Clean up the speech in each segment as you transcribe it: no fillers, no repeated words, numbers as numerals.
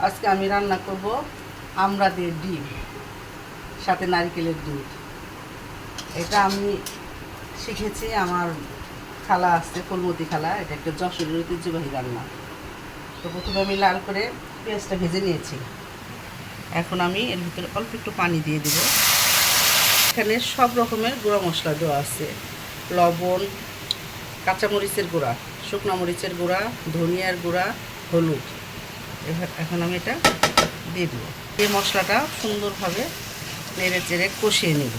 আজকে আমি রান্না করব আমড়া দিয়ে ডিম, সাথে নারকেলের দুধ। এটা আমি শিখেছি, আমার খালা আছে, ফুলমতি খালা। এটা একটা যশোরের ঐতিহ্যবাহী রান্না। তো প্রথমে আমি লাল করে পেঁয়াজটা ভেজে নিয়েছি। এখন আমি এর ভিতরে অল্প একটু পানি দিয়ে দেব। এখানে সব রকমের গুঁড়া মশলা দেওয়া আছে: লবণ, কাঁচামরিচের গুঁড়া, শুকনো মরিচের গুঁড়া, ধনিয়ার গুঁড়া, হলুদ। এখন আমি এটা দিয়ে দেবো। এই মশলাটা সুন্দরভাবে নেড়ে চেড়ে কষিয়ে নেব।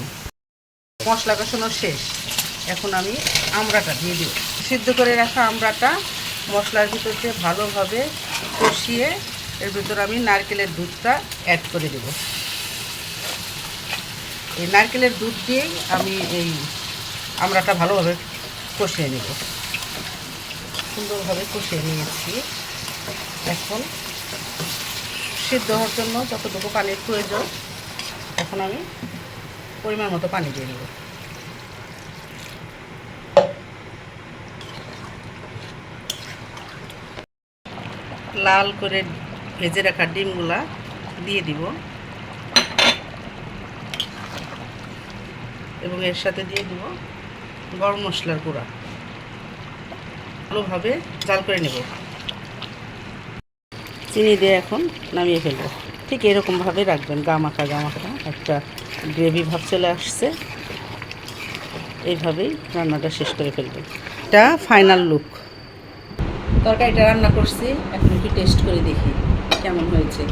মশলা কষানো শেষ। এখন আমি আমড়াটা দিয়ে দেব। সিদ্ধ করে রাখা আমড়াটা মশলার ভিতর দিয়ে ভালোভাবে কষিয়ে এর ভিতর আমি নারকেলের দুধটা অ্যাড করে দেব। এই নারকেলের দুধ দিয়েই আমি এই আমড়াটা ভালোভাবে কষিয়ে নেব। সুন্দরভাবে কষিয়ে নিয়েছি। এখন সিদ্ধ হওয়ার জন্য যতটুকু পানির প্রয়োজন, এখন আমি পরিমাণ মতো পানি দিয়ে দেব। লাল করে ভেজে রাখা ডিমগুলা দিয়ে দিব এবং এর সাথে দিয়ে দিব গরম মশলার গুঁড়া। ভালোভাবে জাল করে নেব। চিনি দিয়ে এখন নামিয়ে ফেলবো। ঠিক এরকমভাবে রাখবেন, গামাখা গামাখা একটা গ্রেভি ভাব চলে আসছে। এইভাবেই রান্নাটা শেষ করে ফেলবেন। এটা ফাইনাল লুক। তরকারিটা রান্না করছি, এখন একটু টেস্ট করে দেখি কেমন হয়েছে।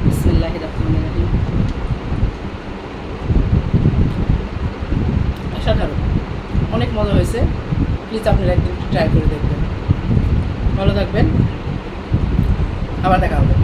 বিসমিল্লাহির রহমানির রহিম। অসাধারণ, অনেক মজা হয়েছে। প্লিজ আপনারা একদিন ট্রাই করে দেখবেন। ভালো থাকবেন, আবার দেখা হবে।